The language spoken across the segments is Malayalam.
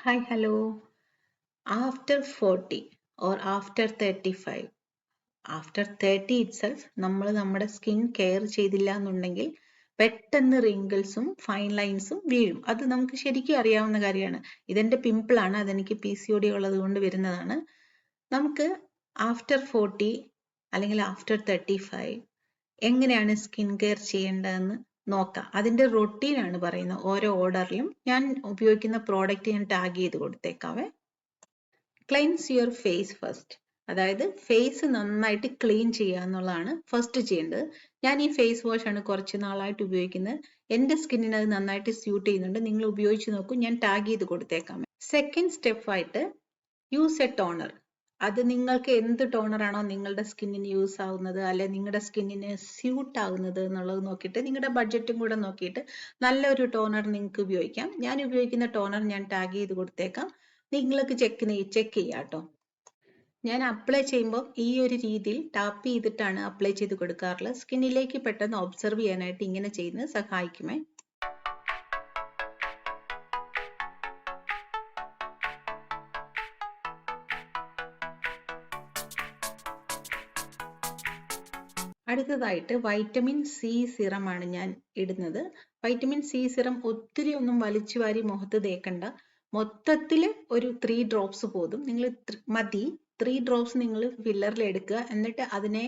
Hi, hello. After 40 or after 35, after 30 itself, നമ്മൾ നമ്മുടെ സ്കിൻ കെയർ ചെയ്തില്ല എന്നുണ്ടെങ്കിൽ പെട്ടെന്ന് റിങ്കിൾസും ഫൈൻ ലൈൻസും വീഴും. അത് നമുക്ക് ശരിക്കും അറിയാവുന്ന കാര്യമാണ്. ഇതെന്റെ പിമ്പിൾ ആണ്, അതെനിക്ക് PCOD ഉള്ളത് കൊണ്ട് വരുന്നതാണ്. നമുക്ക് ആഫ്റ്റർ 40 അല്ലെങ്കിൽ ആഫ്റ്റർ 35 എങ്ങനെയാണ് സ്കിൻ കെയർ ചെയ്യേണ്ടതെന്ന് നോക്കാം. അതിന്റെ റൊട്ടീനാണ് പറയുന്നത്. ഓരോ ഓർഡറിലും ഞാൻ ഉപയോഗിക്കുന്ന പ്രോഡക്റ്റ് ഞാൻ ടാഗ് ചെയ്ത് കൊടുത്തേക്കാവേ. Cleanse your face first. അതായത് ഫേസ് നന്നായിട്ട് ക്ലീൻ ചെയ്യുക എന്നുള്ളതാണ് ഫസ്റ്റ് ചെയ്യേണ്ടത്. ഞാൻ ഈ ഫേസ് വാഷ് ആണ് കുറച്ച് നാളായിട്ട് ഉപയോഗിക്കുന്നത്. എന്റെ സ്കിന്നിന് അത് നന്നായിട്ട് സ്യൂട്ട് ചെയ്യുന്നുണ്ട്. നിങ്ങൾ ഉപയോഗിച്ച് നോക്കൂ, ഞാൻ ടാഗ് ചെയ്ത് കൊടുത്തേക്കാം. സെക്കൻഡ് സ്റ്റെപ്പ് ആയിട്ട് യൂസ് എ ടോണർ. അത് നിങ്ങൾക്ക് എന്ത് ടോണർ ആണോ നിങ്ങളുടെ സ്കിന്നിന് യൂസ് ആവുന്നത്, അല്ലെ നിങ്ങളുടെ സ്കിന്നിന് സ്യൂട്ട് ആവുന്നത് എന്നുള്ളത് നോക്കിയിട്ട്, നിങ്ങളുടെ ബഡ്ജറ്റും കൂടെ നോക്കിയിട്ട് നല്ലൊരു ടോണർ നിങ്ങൾക്ക് ഉപയോഗിക്കാം. ഞാൻ ഉപയോഗിക്കുന്ന ടോണർ ഞാൻ ടാഗ് ചെയ്ത് കൊടുത്തേക്കാം. നിങ്ങൾക്ക് ചെക്ക് ചെയ്യാം കേട്ടോ. ഞാൻ അപ്ലൈ ചെയ്യുമ്പോൾ ഈ ഒരു രീതിയിൽ ടാപ്പ് ചെയ്തിട്ടാണ് അപ്ലൈ ചെയ്ത് കൊടുക്കാറുള്ളത്. സ്കിന്നിലേക്ക് പെട്ടെന്ന് ഒബ്സർവ് ചെയ്യാനായിട്ട് ഇങ്ങനെ ചെയ്യുന്നത് സഹായിക്കുമേ. അടുത്തതായിട്ട് വൈറ്റമിൻ സി സിറം ആണ് ഞാൻ ഇടുന്നത്. വൈറ്റമിൻ സി സിറം ഒത്തിരി ഒന്നും വലിച്ചു വാരി മുഖത്ത് തേക്കണ്ട. മൊത്തത്തിൽ ഒരു 3 ഡ്രോപ്സ് പോതും. നിങ്ങൾ മതി. 3 ഡ്രോപ്സ് നിങ്ങൾ ഫില്ലറിൽ എടുക്കുക. എന്നിട്ട് അതിനെ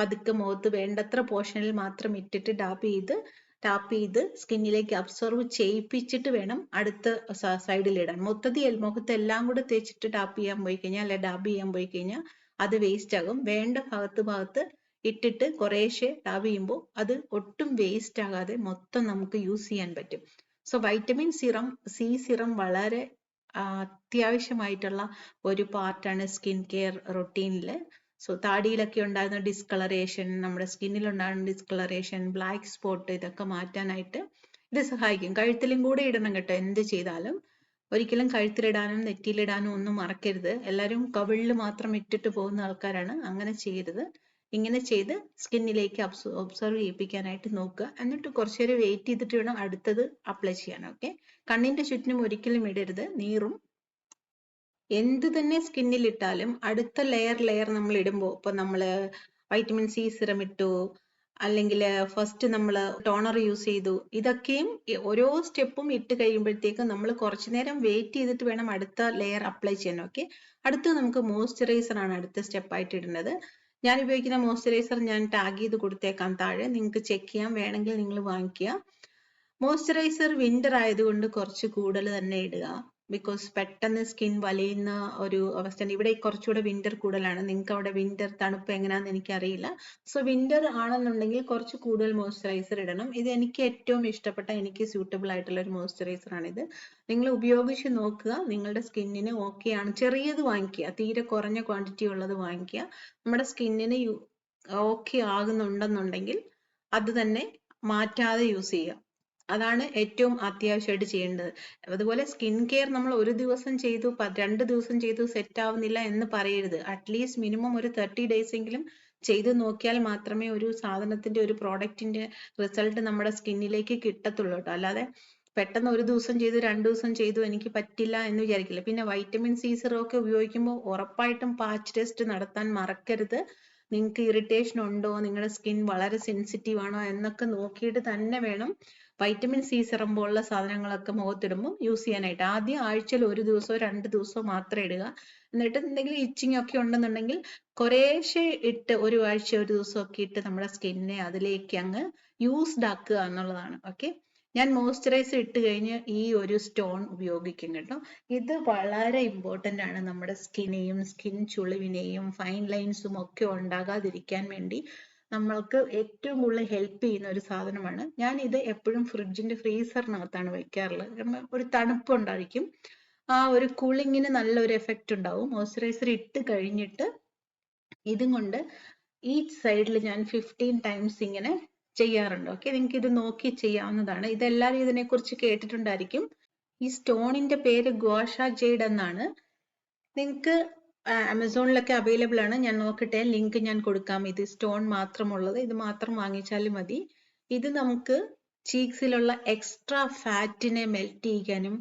പതുക്കെ മുഖത്ത് വേണ്ടത്ര പോർഷനിൽ മാത്രം ഇട്ടിട്ട് ടാപ്പ് ചെയ്ത് സ്കിന്നിലേക്ക് അബ്സോർവ് ചെയ്യിപ്പിച്ചിട്ട് വേണം അടുത്ത സൈഡിൽ ഇടാൻ. മൊത്തത്തിൽ മുഖത്ത് എല്ലാം കൂടെ തേച്ചിട്ട് ടാപ്പ് ചെയ്യാൻ പോയി കഴിഞ്ഞാൽ, അല്ലെ ഡാബ് ചെയ്യാൻ പോയി കഴിഞ്ഞാൽ അത് വേസ്റ്റ് ആകും. വേണ്ട ഭാഗത്ത് ഇട്ടിട്ട് കുറേശ്ശെ ടാബ് ചെയ്യുമ്പോൾ അത് ഒട്ടും വേസ്റ്റ് ആകാതെ മൊത്തം നമുക്ക് യൂസ് ചെയ്യാൻ പറ്റും. സോ വൈറ്റമിൻ സി സിറം വളരെ അത്യാവശ്യമായിട്ടുള്ള ഒരു പാർട്ടാണ് സ്കിൻ കെയർ റൊട്ടീനിൽ. സോ താടിയിലൊക്കെ ഉണ്ടാകുന്ന ഡിസ്കളറേഷൻ, നമ്മുടെ സ്കിന്നിൽ ഉണ്ടാകുന്ന ഡിസ്കളറേഷൻ, ബ്ലാക്ക് സ്പോട്ട്, ഇതൊക്കെ മാറ്റാനായിട്ട് ഇത് സഹായിക്കും. കഴുത്തിലും കൂടെ ഇടണം കേട്ടോ. എന്ത് ചെയ്താലും ഒരിക്കലും കഴുത്തിലിടാനും നെറ്റിയിലിടാനും ഒന്നും മറക്കരുത്. എല്ലാവരും കവിളിൽ മാത്രം ഇട്ടിട്ട് പോകുന്ന ആൾക്കാരാണ്. അങ്ങനെ ചെയ്യരുത്. ഇങ്ങനെ ചെയ്ത് സ്കിന്നിലേക്ക് ഒബ്സർവ് ചെയ്യിപ്പിക്കാനായിട്ട് നോക്കുക. എന്നിട്ട് കുറച്ചു നേരം വെയിറ്റ് ചെയ്തിട്ട് വേണം അടുത്തത് അപ്ലൈ ചെയ്യാൻ. ഓക്കെ. കണ്ണിന്റെ ചുറ്റിനും ഒരിക്കലും ഇടരുത്, നീറും. എന്ത് തന്നെ സ്കിന്നിൽ ഇട്ടാലും അടുത്ത ലെയർ നമ്മൾ ഇടുമ്പോൾ, ഇപ്പൊ നമ്മള് വൈറ്റമിൻ സി സിറം ഇട്ടു, അല്ലെങ്കിൽ ഫസ്റ്റ് നമ്മൾ ടോണർ യൂസ് ചെയ്തു, ഇതൊക്കെയും ഓരോ സ്റ്റെപ്പും ഇട്ട് കഴിയുമ്പോഴത്തേക്കും നമ്മൾ കുറച്ചു നേരം വെയിറ്റ് ചെയ്തിട്ട് വേണം അടുത്ത ലെയർ അപ്ലൈ ചെയ്യാൻ. ഓക്കെ. അടുത്ത് നമുക്ക് മോയ്സ്ചറൈസർ ആണ് അടുത്ത സ്റ്റെപ്പ് ആയിട്ട് ഇടുന്നത്. ഞാൻ ഉപയോഗിക്കുന്ന മോയ്സ്ചറൈസർ ഞാൻ ടാഗ് ചെയ്ത് കൊടുത്തേക്കാം താഴെ. നിങ്ങൾക്ക് ചെക്ക് ചെയ്യാം, വേണമെങ്കിൽ നിങ്ങൾ വാങ്ങിക്കുക. മോയ്സ്ചറൈസർ വിന്റർ ആയതുകൊണ്ട് കുറച്ച് കൂടുതൽ തന്നെ ഇടുക. ബിക്കോസ് പെട്ടെന്ന് സ്കിൻ വലയുന്ന ഒരു അവസ്ഥ. ഇവിടെ കുറച്ചുകൂടെ വിന്റർ കൂടുതലാണ്. നിങ്ങൾക്ക് അവിടെ വിന്റർ തണുപ്പ് എങ്ങനെയാണെന്ന് എനിക്കറിയില്ല. സോ വിന്റർ ആണെന്നുണ്ടെങ്കിൽ കുറച്ച് കൂടുതൽ മോയ്സ്ചറൈസർ ഇടണം. ഇത് എനിക്ക് ഏറ്റവും ഇഷ്ടപ്പെട്ട, എനിക്ക് സ്യൂട്ടബിൾ ആയിട്ടുള്ള ഒരു മോയ്സ്ചറൈസർ ആണിത്. നിങ്ങൾ ഉപയോഗിച്ച് നോക്കുക. നിങ്ങളുടെ സ്കിന്നിന് ഓക്കെ ആണ്. ചെറിയത് വാങ്ങിക്കുക, തീരെ കുറഞ്ഞ ക്വാണ്ടിറ്റി ഉള്ളത് വാങ്ങിക്കുക. നമ്മുടെ സ്കിന്നിന് ഓക്കെ ആകുന്നുണ്ടെന്നുണ്ടെങ്കിൽ അത് തന്നെ മാറ്റാതെ യൂസ് ചെയ്യുക. അതാണ് ഏറ്റവും അത്യാവശ്യമായിട്ട് ചെയ്യേണ്ടത്. അതുപോലെ സ്കിൻ കെയർ നമ്മൾ ഒരു ദിവസം ചെയ്തു, 2 ദിവസം ചെയ്തു, സെറ്റ് ആവുന്നില്ല എന്ന് പറയരുത്. അറ്റ്ലീസ്റ്റ് മിനിമം ഒരു 30 ഡേയ്സ് എങ്കിലും ചെയ്തു നോക്കിയാൽ മാത്രമേ ഒരു സാധനത്തിന്റെ, ഒരു പ്രോഡക്റ്റിന്റെ റിസൾട്ട് നമ്മുടെ സ്കിന്നിലേക്ക് കിട്ടത്തുള്ളൂ കേട്ടോ. അല്ലാതെ പെട്ടെന്ന് ഒരു ദിവസം ചെയ്തു 2 ദിവസം ചെയ്തു എനിക്ക് പറ്റില്ല എന്ന് വിചാരിക്കില്ല. പിന്നെ വൈറ്റമിൻ സി സിറം ഒക്കെ ഉപയോഗിക്കുമ്പോൾ ഉറപ്പായിട്ടും പാച്ച് ടെസ്റ്റ് നടത്താൻ മറക്കരുത്. നിങ്ങൾക്ക് ഇറിറ്റേഷൻ ഉണ്ടോ, നിങ്ങളുടെ സ്കിൻ വളരെ സെൻസിറ്റീവ് ആണോ എന്നൊക്കെ നോക്കിയിട്ട് തന്നെ വേണം വൈറ്റമിൻ സി സിറം പോലുള്ള സാധനങ്ങളൊക്കെ മുഖത്തിടുമ്പോൾ യൂസ് ചെയ്യാനായിട്ട്. ആദ്യം ആഴ്ചയിൽ 1 ദിവസമോ 2 ദിവസമോ മാത്രം ഇടുക. എന്നിട്ട് എന്തെങ്കിലും ഇച്ചിങ് ഒക്കെ ഉണ്ടെന്നുണ്ടെങ്കിൽ കുറേശ്ശെ ഇട്ട് ഒരു ആഴ്ച 1 ദിവസം ഒക്കെ ഇട്ട് നമ്മുടെ സ്കിന്നിനെ അതിലേക്ക് അങ്ങ് യൂസ്ഡ് ആക്കുക എന്നുള്ളതാണ്. ഓക്കെ. ഞാൻ മോയ്സ്ചറൈസർ ഇട്ട് കഴിഞ്ഞ് ഈ ഒരു സ്റ്റോൺ ഉപയോഗിക്കും കേട്ടോ. ഇത് വളരെ ഇമ്പോർട്ടന്റ് ആണ് നമ്മുടെ സ്കിനെയും സ്കിൻ ചുളിവിനെയും ഫൈൻ ലൈൻസും ഒക്കെ ഉണ്ടാകാതിരിക്കാൻ വേണ്ടി നമ്മൾക്ക് ഏറ്റവും കൂടുതൽ ഹെൽപ്പ് ചെയ്യുന്ന ഒരു സാധനമാണ്. ഞാൻ ഇത് എപ്പോഴും ഫ്രിഡ്ജിന്റെ ഫ്രീസറിനകത്താണ് വെക്കാറുള്ളത്. കാരണം ഒരു തണുപ്പ് ഉണ്ടായിരിക്കും. ആ ഒരു കൂളിങ്ങിന് നല്ലൊരു എഫക്റ്റ് ഉണ്ടാവും. മോയ്സ്ചറൈസർ ഇട്ട് കഴിഞ്ഞിട്ട് ഇതും കൊണ്ട് ഈ സൈഡിൽ ഞാൻ 15 ടൈംസ് ഇങ്ങനെ ചെയ്യാറുണ്ട്. ഓക്കെ. നിങ്ങൾക്ക് ഇത് നോക്കി ചെയ്യാവുന്നതാണ്. ഇതെല്ലാവരും ഇതിനെക്കുറിച്ച് കേട്ടിട്ടുണ്ടായിരിക്കും. ഈ സ്റ്റോണിന്റെ പേര് ഗുവാഷ ജെയ്ഡ് എന്നാണ്. നിങ്ങൾക്ക് ആമസോണിലൊക്കെ അവൈലബിൾ ആണ്. ഞാൻ നോക്കട്ടെ, ലിങ്ക് ഞാൻ കൊടുക്കാം. ഇത് സ്റ്റോൺ മാത്രമുള്ളത്, ഇത് മാത്രം വാങ്ങിച്ചാലും മതി. ഇത് നമുക്ക് ചീക്സിലുള്ള എക്സ്ട്രാ ഫാറ്റിനെ മെൽറ്റ് ചെയ്യാനും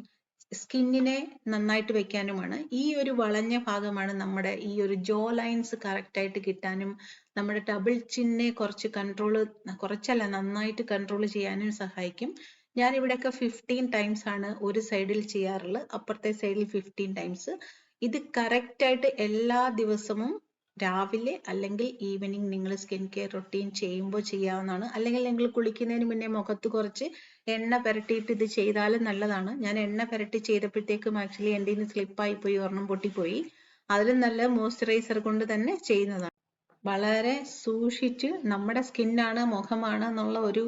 സ്കിന്നിനെ നന്നായിട്ട് വെക്കാനുമാണ്. ഈ ഒരു വളഞ്ഞ ഭാഗമാണ് നമ്മുടെ ഈ ഒരു ജോ ലൈൻസ് കറക്റ്റ് ആയിട്ട് കിട്ടാനും നമ്മുടെ ഡബിൾ ചിന്നെ കുറച്ചല്ല നന്നായിട്ട് കൺട്രോൾ ചെയ്യാനും സഹായിക്കും. ഞാൻ ഇവിടെയൊക്കെ 15 ടൈംസ് ആണ് ഒരു സൈഡിൽ ചെയ്യാറുള്ളത്, അപ്പുറത്തെ സൈഡിൽ 15 ടൈംസ്. ഇത് കറക്റ്റ് ആയിട്ട് എല്ലാ ദിവസവും രാവിലെ അല്ലെങ്കിൽ ഈവനിങ് നിങ്ങൾ സ്കിൻ കെയർ റൊട്ടീൻ ചെയ്യുമ്പോൾ ചെയ്യാവുന്നതാണ്. അല്ലെങ്കിൽ നിങ്ങൾ കുളിക്കുന്നതിന് മുന്നേ മുഖത്ത് കുറച്ച് എണ്ണ പുരട്ടിയിട്ട് ഇത് ചെയ്താലും നല്ലതാണ്. ഞാൻ എണ്ണ പുരട്ടി ചെയ്തപ്പോഴത്തേക്കും ആക്ച്വലി എൻ്റെ നിന്ന് സ്ലിപ്പായി പോയി, ഒരെണ്ണം പൊട്ടിപ്പോയി. അതിലും നല്ല മോയ്സ്ചറൈസർ കൊണ്ട് തന്നെ ചെയ്യുന്നതാണ്. വളരെ സൂക്ഷിച്ച് നമ്മുടെ സ്കിന്നാണ് മുഖമാണ് എന്നുള്ള ഒരു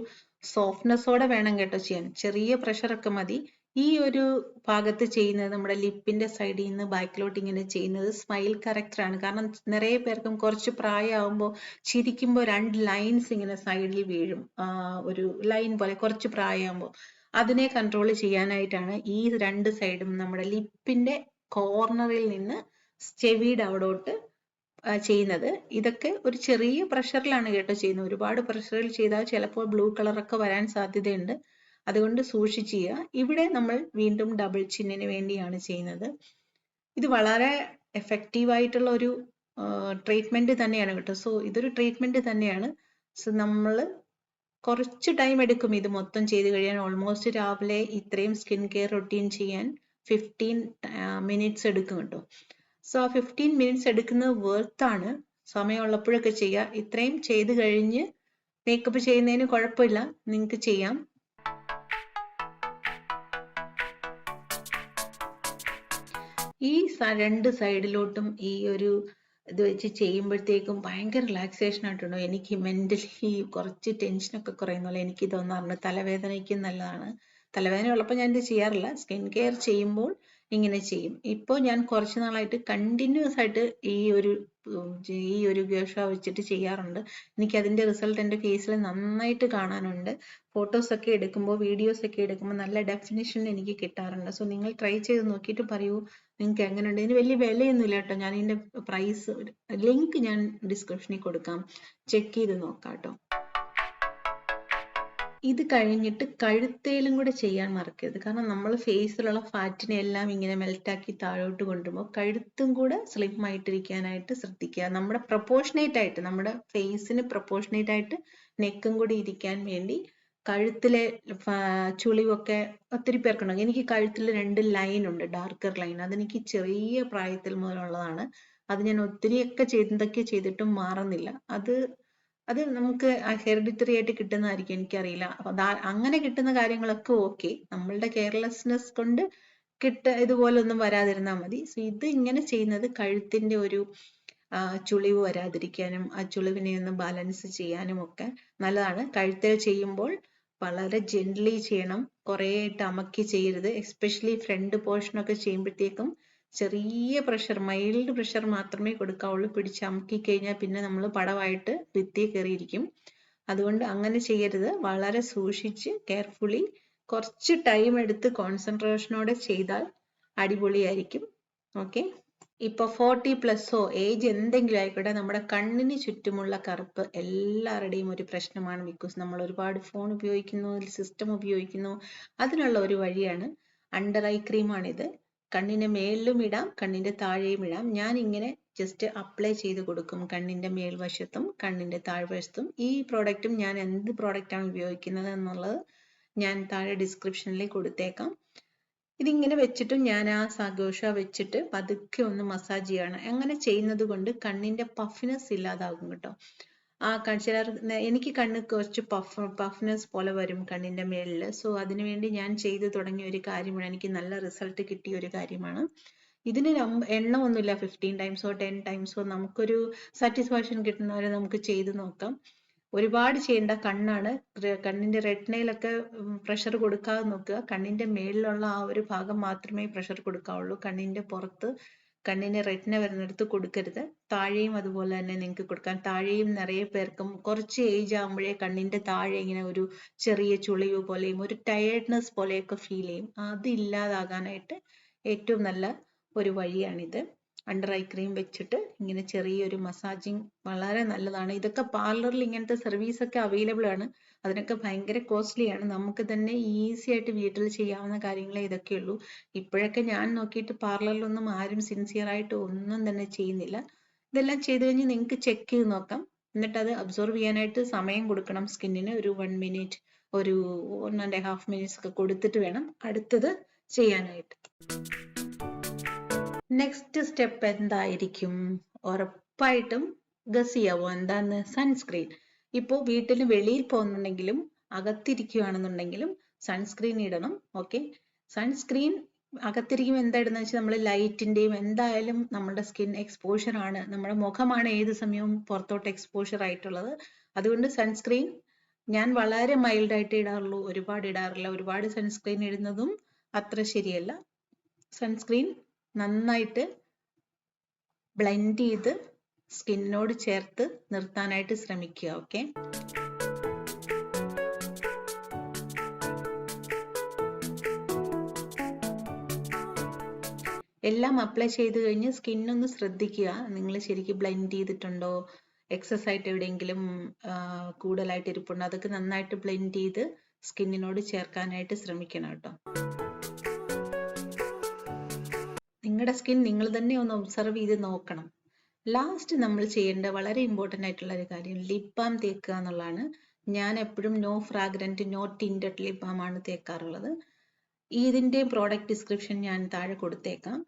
സോഫ്റ്റ്നെസ്സോടെ വേണം കേട്ടോ ചെയ്യാൻ. ചെറിയ പ്രഷറൊക്കെ മതി. ഈ ഒരു ഭാഗത്ത് ചെയ്യുന്നത് നമ്മുടെ ലിപ്പിന്റെ സൈഡിൽ നിന്ന് ബാക്കിലോട്ട് ഇങ്ങനെ ചെയ്യുന്നത് സ്മൈൽ കറക്റ്റർ ആണ്. കാരണം നിറയെ പേർക്കും കുറച്ച് പ്രായമാകുമ്പോൾ ചിരിക്കുമ്പോൾ 2 ലൈൻസ് ഇങ്ങനെ സൈഡിൽ വീഴും, ഒരു ലൈൻ പോലെ കുറച്ച് പ്രായമാകുമ്പോൾ. അതിനെ കൺട്രോൾ ചെയ്യാനായിട്ടാണ് ഈ 2 സൈഡും നമ്മുടെ ലിപ്പിന്റെ കോർണറിൽ നിന്ന് ചെവിയുടെ അവിടോട്ട് ചെയ്യുന്നത്. ഇതൊക്കെ ഒരു ചെറിയ പ്രഷറിലാണ് കേട്ടോ ചെയ്യുന്നത്. ഒരുപാട് പ്രഷറിൽ ചെയ്താൽ ചിലപ്പോൾ ബ്ലൂ കളറൊക്കെ വരാൻ സാധ്യതയുണ്ട്. അതുകൊണ്ട് സൂക്ഷിച്ച് ചെയ്യുക. ഇവിടെ നമ്മൾ വീണ്ടും ഡബിൾ ചിന്നിന് വേണ്ടിയാണ് ചെയ്യുന്നത്. ഇത് വളരെ എഫക്റ്റീവ് ആയിട്ടുള്ള ഒരു ട്രീറ്റ്മെന്റ് തന്നെയാണ് കേട്ടോ. സോ ഇതൊരു ട്രീറ്റ്മെന്റ് തന്നെയാണ്. സോ നമ്മൾ കുറച്ച് ടൈം എടുക്കും ഇത് മൊത്തം ചെയ്ത് കഴിയാൻ. ഓൾമോസ്റ്റ് രാവിലെ ഇത്രയും സ്കിൻ കെയർ റൊട്ടീൻ ചെയ്യാൻ 15 മിനിറ്റ്സ് എടുക്കും കേട്ടോ. സോ 15 മിനിറ്റ്സ് എടുക്കുന്നത് വർത്ത് ആണ്. സമയമുള്ളപ്പോഴൊക്കെ ചെയ്യുക. ഇത്രയും ചെയ്ത് കഴിഞ്ഞ് മേക്കപ്പ് ചെയ്യുന്നതിന് കുഴപ്പമില്ല, നിങ്ങൾക്ക് ചെയ്യാം. ഈ 2 സൈഡിലോട്ടും ഈ ഒരു ഇത് വെച്ച് ചെയ്യുമ്പോഴത്തേക്കും ഭയങ്കര റിലാക്സേഷൻ ആയിട്ടുണ്ടോ. എനിക്ക് മെന്റലി കുറച്ച് ടെൻഷനൊക്കെ കുറയുന്ന പോലെ എനിക്ക് തോന്നാറുണ്ട്. തലവേദനയ്ക്കും നല്ലതാണ്. തലവേദന ഉള്ളപ്പോൾ ഞാൻ ഇത് ചെയ്യാറില്ല. സ്കിൻ കെയർ ചെയ്യുമ്പോൾ ഇങ്ങനെ ചെയ്യും. ഇപ്പോൾ ഞാൻ കുറച്ച് നാളായിട്ട് കണ്ടിന്യൂസ് ആയിട്ട് ഈ ഒരു ഗേഷ വെച്ചിട്ട് ചെയ്യാറുണ്ട്. എനിക്ക് അതിന്റെ റിസൾട്ട് എൻ്റെ ഫേസിൽ നന്നായിട്ട് കാണാനുണ്ട്. ഫോട്ടോസ് ഒക്കെ എടുക്കുമ്പോൾ വീഡിയോസ് ഒക്കെ എടുക്കുമ്പോൾ നല്ല ഡെഫിനിഷൻ എനിക്ക് കിട്ടാറുണ്ട്. സോ നിങ്ങൾ ട്രൈ ചെയ്ത് നോക്കിയിട്ട് പറയൂ നിങ്ങൾക്ക് എങ്ങനെയുണ്ട്. ഇതിന് വലിയ വിലയൊന്നുമില്ല കേട്ടോ. ഞാൻ ഇതിന്റെ പ്രൈസ് ലിങ്ക് ഞാൻ ഡിസ്ക്രിപ്ഷനിൽ കൊടുക്കാം, ചെക്ക് ചെയ്ത് നോക്കാം കേട്ടോ. ഇത് കഴിഞ്ഞിട്ട് കഴുത്തേലും കൂടെ ചെയ്യാൻ മറക്കരുത്. കാരണം നമ്മൾ ഫേസിലുള്ള ഫാറ്റിനെ എല്ലാം ഇങ്ങനെ മെൽറ്റാക്കി താഴോട്ട് കൊണ്ടുപോകുമ്പോൾ കഴുത്തും കൂടെ സ്ലിം ആയിട്ടിരിക്കാനായിട്ട് ശ്രദ്ധിക്കുക. നമ്മുടെ പ്രൊപ്പോർഷനേറ്റ് ആയിട്ട് നമ്മുടെ ഫേസിന് പ്രൊപ്പോർഷനേറ്റ് ആയിട്ട് നെക്കും കൂടി ഇരിക്കാൻ വേണ്ടി കഴുത്തിലെ ചുളിവൊക്കെ ഒത്തിരി പേർക്കുണ്ടാകും. എനിക്ക് കഴുത്തിൽ 2 ലൈൻ ഉണ്ട്, ഡാർക്കർ ലൈൻ. അതെനിക്ക് ചെറിയ പ്രായത്തിൽ മുതലുള്ളതാണ്. അത് ഞാൻ ഒത്തിരിയൊക്കെ ചെയ്തിട്ടും മാറുന്നില്ല. അത് നമുക്ക് ഹെറിഡിറ്ററി ആയിട്ട് കിട്ടുന്നതായിരിക്കും, എനിക്കറിയില്ല. അപ്പൊ അങ്ങനെ കിട്ടുന്ന കാര്യങ്ങളൊക്കെ ഓക്കെ, നമ്മളുടെ കെയർലെസ്നെസ് കൊണ്ട് ഇതുപോലെ ഒന്നും വരാതിരുന്നാൽ മതി. സോ ഇത് ഇങ്ങനെ ചെയ്യുന്നത് കഴുത്തിന്റെ ഒരു ചുളിവ് വരാതിരിക്കാനും ആ ചുളിവിനെ ഒന്ന് ബാലൻസ് ചെയ്യാനും ഒക്കെ നല്ലതാണ്. കഴുത്തിൽ ചെയ്യുമ്പോൾ വളരെ ജെന്റ്ലി ചെയ്യണം, കുറേ അമക്കി ചെയ്യരുത്. എസ്പെഷ്യലി ഫ്രണ്ട് പോർഷൻ ഒക്കെ ചെയ്യുമ്പോഴത്തേക്കും ചെറിയ പ്രഷർ, മൈൽഡ് പ്രഷർ മാത്രമേ കൊടുക്കാവുള്ളൂ. പിടിച്ചമക്കി കഴിഞ്ഞാൽ പിന്നെ നമ്മൾ പടവായിട്ട് ഭിത്തി കയറിയിരിക്കും. അതുകൊണ്ട് അങ്ങനെ ചെയ്യരുത്. വളരെ സൂക്ഷിച്ച് കെയർഫുള്ളി കുറച്ച് ടൈം എടുത്ത് കോൺസെൻട്രേഷനോടെ ചെയ്താൽ അടിപൊളിയായിരിക്കും. ഓക്കെ, ഇപ്പൊ 40+ ഏജ് എന്തെങ്കിലും ആയിക്കോട്ടെ, നമ്മുടെ കണ്ണിന് ചുറ്റുമുള്ള കറുപ്പ് എല്ലാവരുടെയും ഒരു പ്രശ്നമാണ്. ബിക്കോസ് നമ്മൾ ഒരുപാട് ഫോൺ ഉപയോഗിക്കുന്നു, സിസ്റ്റം ഉപയോഗിക്കുന്നു. അതിനുള്ള ഒരു വഴിയാണ് അണ്ടർ ഐ ക്രീമാണിത്. കണ്ണിന്റെ മേലിലും ഇടാം, കണ്ണിന്റെ താഴെയും ഇടാം. ഞാൻ ഇങ്ങനെ ജസ്റ്റ് അപ്ലൈ ചെയ്ത് കൊടുക്കും കണ്ണിന്റെ മേൽവശത്തും കണ്ണിന്റെ താഴ്വശത്തും. ഈ പ്രോഡക്റ്റും ഞാൻ എന്ത് പ്രോഡക്റ്റാണ് ഉപയോഗിക്കുന്നത് എന്നുള്ളത് ഞാൻ താഴെ ഡിസ്ക്രിപ്ഷനിൽ കൊടുത്തേക്കാം. ഇതിങ്ങനെ വെച്ചിട്ടും ഞാൻ ആ സഗോഷ വെച്ചിട്ട് പതുക്കെ ഒന്ന് മസാജ് ചെയ്യണം. അങ്ങനെ ചെയ്യുന്നത് കൊണ്ട് കണ്ണിന്റെ പഫിനെസ് ഇല്ലാതാകും കേട്ടോ. എനിക്ക് കണ്ണ് കുറച്ച് പഫ്നെസ് പോലെ വരും കണ്ണിന്റെ മേളില്. സോ അതിനുവേണ്ടി ഞാൻ ചെയ്തു തുടങ്ങിയ ഒരു കാര്യമാണ്, എനിക്ക് നല്ല റിസൾട്ട് കിട്ടിയ ഒരു കാര്യമാണ്. ഇതിന് എണ്ണമൊന്നുമില്ല. 15 ടൈംസോ 10 ടൈംസോ നമുക്കൊരു സാറ്റിസ്ഫാക്ഷൻ കിട്ടുന്നവരെ നമുക്ക് ചെയ്ത് നോക്കാം. ഒരുപാട് ചെയ്യേണ്ട. കണ്ണിന്റെ റെറ്റിനയിലൊക്കെ പ്രഷർ കൊടുക്കാതെ നോക്കുക. കണ്ണിന്റെ മേളിലുള്ള ആ ഒരു ഭാഗം മാത്രമേ പ്രഷർ കൊടുക്കാവുള്ളൂ. കണ്ണിന്റെ പുറത്ത്, കണ്ണിന്റെ റെറ്റിന വരുന്നിടത്ത് കൊടുക്കരുത്. താഴെയും അതുപോലെ തന്നെ നിങ്ങൾക്ക് കൊടുക്കാം. താഴെയും നിറയെ പേർക്കും കുറച്ച് ഏജ് ആകുമ്പോഴേ കണ്ണിന്റെ താഴെ ഇങ്ങനെ ഒരു ചെറിയ ചുളിവ് പോലെയും ഒരു ടയേർഡ്നെസ് പോലെയൊക്കെ ഫീൽ ചെയ്യും. അത് ഇല്ലാതാകാനായിട്ട് ഏറ്റവും നല്ല ഒരു വഴിയാണിത്. അണ്ടർ ഐ ക്രീം വെച്ചിട്ട് ഇങ്ങനെ ചെറിയൊരു മസാജിങ് വളരെ നല്ലതാണ്. ഇതൊക്കെ പാർലറിൽ ഇങ്ങനത്തെ സർവീസ് ഒക്കെ അവൈലബിൾ ആണ്. അതിനൊക്കെ ഭയങ്കര കോസ്റ്റ്ലി ആണ്. നമുക്ക് തന്നെ ഈസി ആയിട്ട് വീട്ടിൽ ചെയ്യാവുന്ന കാര്യങ്ങളെ ഇതൊക്കെ ഉള്ളൂ. ഇപ്പോഴൊക്കെ ഞാൻ നോക്കിയിട്ട് പാർലറിലൊന്നും ആരും സിൻസിയർ ആയിട്ട് ഒന്നും തന്നെ ചെയ്യുന്നില്ല. ഇതെല്ലാം ചെയ്ത് കഴിഞ്ഞ് നിങ്ങൾക്ക് ചെക്ക് ചെയ്ത് നോക്കാം. എന്നിട്ട് അത് അബ്സോർവ് ചെയ്യാനായിട്ട് സമയം കൊടുക്കണം. സ്കിന്നിന് ഒരു 1 മിനിറ്റ്, ഒരു 1.5 മിനിറ്റ്സ് ഒക്കെ കൊടുത്തിട്ട് വേണം അടുത്തത് ചെയ്യാനായിട്ട്. നെക്സ്റ്റ് സ്റ്റെപ്പ് എന്തായിരിക്കും? ഉറപ്പായിട്ടും ഗസ് ചെയ്യാവോ എന്താന്ന്? സൺസ്ക്രീൻ. ഇപ്പോൾ വീട്ടിന് വെളിയിൽ പോകുന്നുണ്ടെങ്കിലും അകത്തിരിക്കുകയാണെന്നുണ്ടെങ്കിലും സൺസ്ക്രീൻ ഇടണം. ഓക്കെ, സൺസ്ക്രീൻ അകത്തിരിക്കുമ്പോൾ എന്താ ഇടുന്നത് വെച്ചാൽ നമ്മൾ ലൈറ്റിന്റെയും എന്തായാലും നമ്മുടെ സ്കിൻ എക്സ്പോഷർ ആണ്, നമ്മുടെ മുഖമാണ് ഏത് സമയവും പുറത്തോട്ട് എക്സ്പോഷർ ആയിട്ടുള്ളത്. അതുകൊണ്ട് സൺസ്ക്രീൻ ഞാൻ വളരെ മൈൽഡ് ആയിട്ട് ഇടാറുള്ളൂ, ഒരുപാട് ഇടാറില്ല. ഒരുപാട് സൺസ്ക്രീൻ ഇടുന്നതും അത്ര ശരിയല്ല. സൺസ്ക്രീൻ നന്നായിട്ട് ബ്ലെൻഡ് ചെയ്ത് സ്കിന്നിനോട് ചേർത്ത് നിർത്താനായിട്ട് ശ്രമിക്കുക. ഓക്കെ, എല്ലാം അപ്ലൈ ചെയ്ത് കഴിഞ്ഞ് സ്കിന്നൊന്ന് ശ്രദ്ധിക്കുക, നിങ്ങൾ ശരിക്കും ബ്ലെൻഡ് ചെയ്തിട്ടുണ്ടോ, എക്സസ് ആയിട്ട് എവിടെയെങ്കിലും കൂടുതലായിട്ട് ഇരിപ്പുണ്ടോ, അതൊക്കെ നന്നായിട്ട് ബ്ലെൻഡ് ചെയ്ത് സ്കിന്നിനോട് ചേർക്കാനായിട്ട് ശ്രമിക്കണം കേട്ടോ. നിങ്ങളുടെ സ്കിൻ നിങ്ങൾ തന്നെ ഒന്ന് ഒബ്സർവ് ചെയ്ത് നോക്കണം. ലാസ്റ്റ് നമ്മൾ ചെയ്യേണ്ട വളരെ ഇമ്പോർട്ടൻ്റ് ആയിട്ടുള്ള ഒരു കാര്യം ലിപ് ബാം തേക്കുക എന്നുള്ളതാണ്. ഞാൻ എപ്പോഴും no fragrant no tinted lip balm ആണ് തേക്കാറുള്ളത്. ഇതിൻ്റെ പ്രോഡക്റ്റ് ഡിസ്ക്രിപ്ഷൻ ഞാൻ താഴെ കൊടുത്തേക്കാം.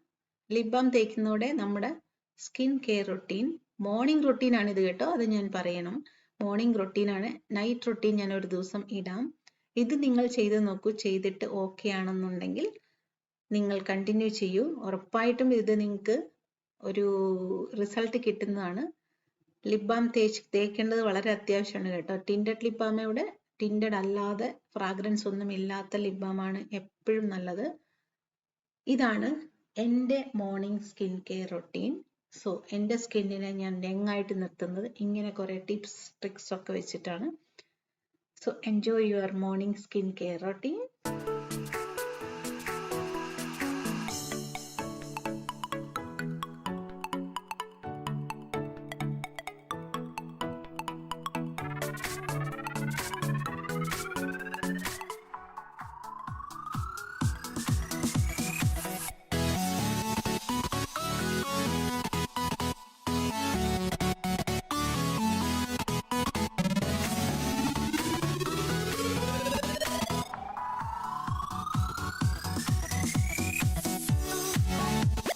ലിപ് ബാം തേക്കുന്നതോടെ നമ്മുടെ skin care routine, morning routine ആണ് ഇത് കേട്ടോ, അത് ഞാൻ പറയണം. മോർണിംഗ് റൊട്ടീനാണ്. നൈറ്റ് റൊട്ടീൻ ഞാൻ ഒരു ദിവസം ഇടാം. ഇത് നിങ്ങൾ ചെയ്ത് നോക്കൂ. ചെയ്തിട്ട് ഓക്കെ ആണെന്നുണ്ടെങ്കിൽ നിങ്ങൾ കണ്ടിന്യൂ ചെയ്യൂ. ഉറപ്പായിട്ടും ഇത് നിങ്ങൾക്ക് ഒരു റിസൾട്ട് കിട്ടുന്നതാണ്. ലിപ് ബാം തേക്കേണ്ടത് വളരെ അത്യാവശ്യമാണ് കേട്ടോ. ടിൻറ്റഡ് ലിപ് ബാമയുടെ ടിൻറ്റഡ് അല്ലാതെ ഫ്രാഗ്രൻസ് ഒന്നും ഇല്ലാത്ത ലിപ് ബാം ആണ് എപ്പോഴും നല്ലത്. ഇതാണ് എൻ്റെ morning skin care routine. So എൻ്റെ സ്കിന്നിനെ ഞാൻ യങ്ങായിട്ട് നിർത്തുന്നത് ഇങ്ങനെ കുറേ ടിപ്സ് ട്രിക്സ് ഒക്കെ വെച്ചിട്ടാണ്. So enjoy your morning skin care routine.